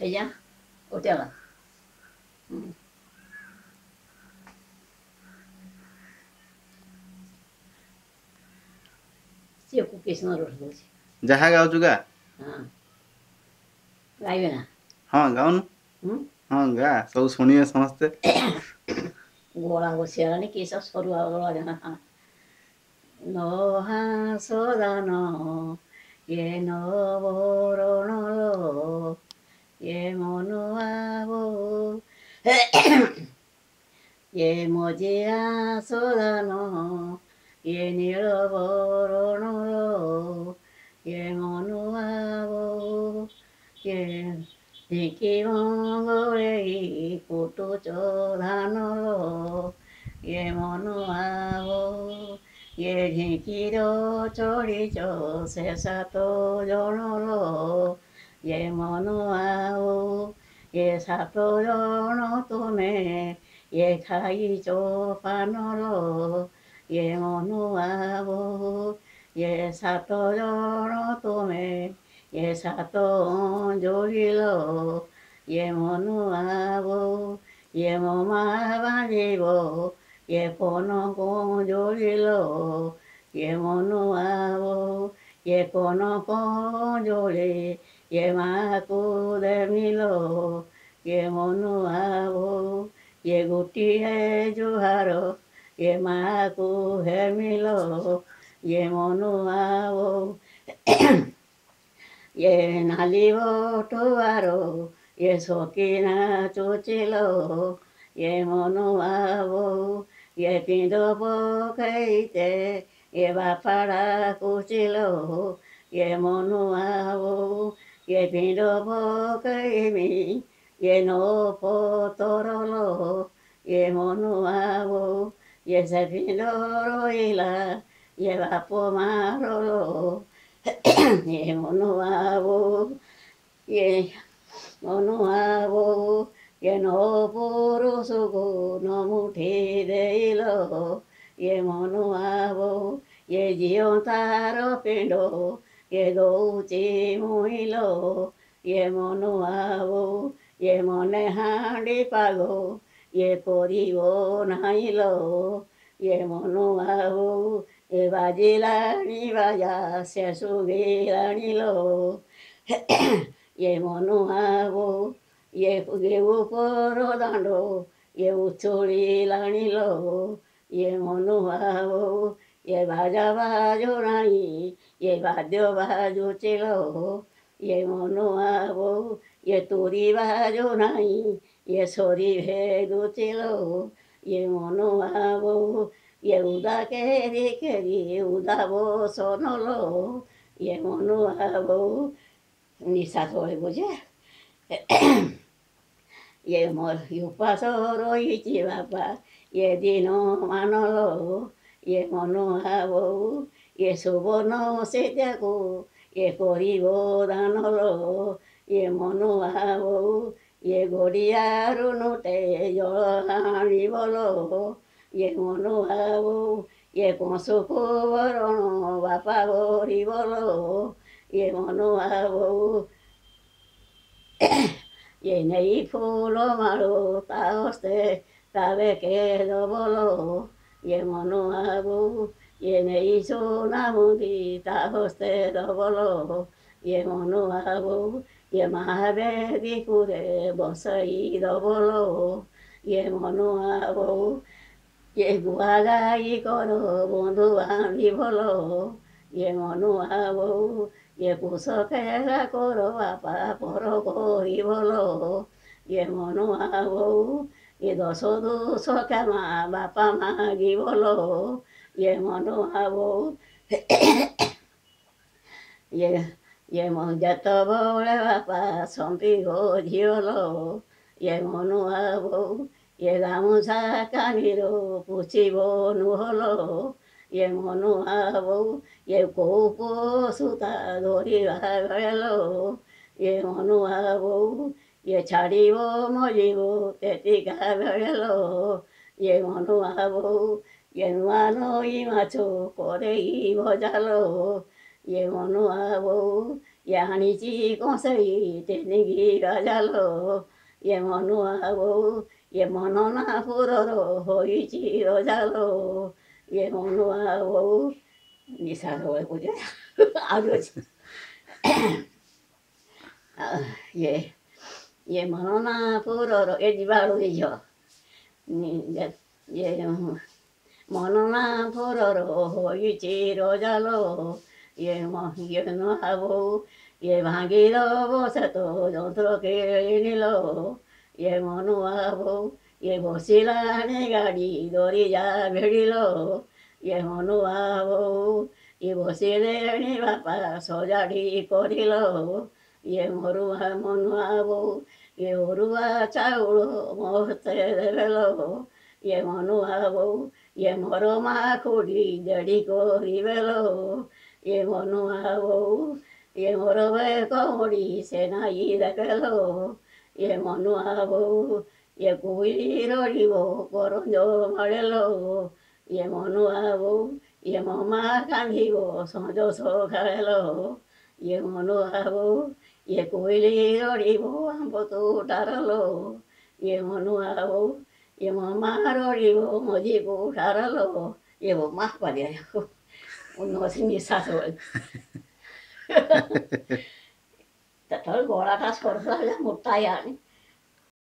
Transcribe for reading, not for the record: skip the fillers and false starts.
ella 어때가 ସିଏ କୃଷ୍ଣ ରହୁଛି ଯାହା ଗାଉଛୁ ଗା ହଁ ଗାଇବେ ନା ହଁ ଗାଉନୁ ହଁ ଗା ସବୁ ଶୁଣିବେ ସମସ୍ତେ ଗଳା ବସିଗଲାଣି କି ସବୁ ସରୁଆ ଗଳା ନହାସଦାନ ଏ ନବରଣର ଏ ମନୁଆବୋ ଏ ମଜିଆ ସଦାନ ଏ ନୀଳବରଣର ଏ ମନୁଆବୋ ଏ ଢିଙ୍କି ମଙ୍ଗଳେଇ କୁଟୁଚ ଧାନର ଏ ମନୁଆବୋ ଏ ଢିଙ୍କିର ଚଢ଼ିଛ ସେ 7 ଜଣର ଏ ମନୁଆବୋ ଏ 7 ଜଣ ତୁମେ ଏ ଖାଇଛ ପାନର ଏ ମନୁଆବୋ ଏ 7 ଜଣ ତୁମେ ଏ 7 ଯୋଡ଼ିଲ ଏ ମନୁଆବୋ ଏ ମୋ ମା ବାନ୍ଧିବ ଏ କନ ଯୋଡ଼ିଲ ଏ ମନୁଆବୋ ଏ କନ ଯୋଡ଼ି ଏ ମାକୁ ଦେମିଲ ଏ ମନୁଆବୋ ଏ ଗୋଟିଏ ଜୁହାର ଏ ମାକୁ ହେମିଲ ଏ ମନୁଆବୋ ଏ ନାଲି ବଟୁଆର ଏ ସକିନା ଚୁଚିଲ ଏ ମନୁଆବୋ ଏ ପିଣ୍ଡ ପକେଇତେ ଏ ବାପାଡ଼ା କୁଚିଲ ଏ ମନୁଆବୋ ଏ ପିଣ୍ଡ ପକେଇମି ଏ ନ ପତରଲ ଏ ମନୁଆବୋ ଏ ସେ ପିଣ୍ଡ ରହିଲା ଏ ବାପ ମାରଲ ଏ ମନୁଆବୋ ଏ ମନୁଆବୋ ଏ ନ ପୁରୁଷକୁ ନ ମୁଠି ଦେଇଲ ଏ ମନୁଆବୋ ଏ ଜିଅନ୍ତାର ପିଣ୍ଡ ଏ ଦଉଛି ମୁଇଁଲ ଏ ମନୁଆବୋ ଏ ମନେ ହାଣ୍ଡି ପାଗ ଏ କରିବ ନାଇଁଲ ଏ ମନୁଆବୋ ଏ ବାଜିଲାଣି ବାଜା ସେ ଶୁଭିଲାଣିଲ ଏ ମନୁଆବୋ ଏ ଉପର ଦାଣ୍ଡ ଏ ଉଛୁଳିଲାଣିଲ ଏ ମନୁଆବୋ ଏ ବାଜା ବାଜୁନାହିଁ ଏ ବାଦ୍ୟ ବାଜୁଚିଲ ଏ ମନୁଆବୋ ଏ ତୁରି ବାଜୁନାହିଁ ଏ ସରି ଭେଦୁଚିଲ ଏ ମନୁଆବୋ ଏ ଉଦା କେରି କେରି ଉଦା ବସନଲ ଏ ମନୁଆବୋ ନିଶା ତଳିବ ଯେ ଏ ଉପାସ ରହିଛି ବାପା ଏ ଦିନ ମାନଲ ଏ ମନୁଆବୋ ଏ ସୁବର୍ଣ୍ଣ ସେତାକୁ ଏ କରିବ ଦାନଲ ଏ ମନୁଆବୋ ଏ ଗଡ଼ିଆରୁ ନୋଟେ ଜଳ ଆଣିବଲ ଏ ମନୁଆବୋ ଏ କଂସକୁ ବରଣ ବାପା ଭରିବଲ ଏ ମନୁଆବୋ ଏ ନେଇ ଫୁଲ ମାଳ ତା ହସ୍ତେ ତା ବେକେ ଦବଲ ଏ ମନୁଆବୋ ଏ ନେଇ ସୁନା ମୁଦି ତା ହସ୍ତେ ଦବଲ ଏ ମନୁଆବୋ ଏ ମହାବେଦୀ କୁରେ ବସାଇ ଦବଲ ଏ ମନୁଆବୋ ଏ ଗୁଆ ଗାଈ କର ବନ୍ଧୁ ବାନ୍ଧିବଲ ଏ ମନୁଆବୋ ଏ କୁଶ ଖେଳା କର ବାପା ପର କରିବଲ ଏ ମନୁଆବୋ ଏ 10 ଦୋଷ କ୍ଷମା ବାପା ମାଗିବଲ ଏ ମନୁଆବୋ ଏ ଯେତେବେଳେ ବାପା ସମ୍ପିବ ଝିଅଲ ଏ ମନୁଆବୋ ଏ ଗାମୁଛା କାନିର ପୁଛିବ ନୁହଲ ଏ ମନୁଆବୋ ଏ କୋଉ ସୂତା ଧରିବା ବେଳ ଏ ମନୁଆବୋ ଏ ଛାଡ଼ିବ ମରିବ ତେତିକା ବେଳ ଏ ମନୁଆବୋ ଏ ନୂଆ ନଈ ମାଛ କରେଇ ଭଜାଲ ଏ ମନୁଆବୋ 야하니지 공세이 되니기가 잘로 예모누하고 예모노나 부러로 호이지로 잘로 예모누하고 니사로 해보자 아버지 예 예모노나 부러로 에지바로이죠 예 모노나 부러로 호이지로 잘로 예모노하고 예방기도 보사도 정토게 일로 예모누하고 예보시라니 가리 도리자 별일로 예모누하고 예보시라니 바빠 소자리 꼬리로 예모루하 모누하고 예오루와 짜우로 모태벨로 예모누하고 예모로마 고리 내리고 리벨로 예모누하고 예모로베 거리 세나이 다벨로 예모누하고 예구이로리고 고론조 말렐로 예모누하고 예모마 간히고 성조소 가렐로 예모누하고 예구이로리고 한보도 다랄로 예모누하고 예모마로리고 모지고 다랄로 예모마 받아요 uno sin misaso ta thở gọi là ta sổ ra là một tay à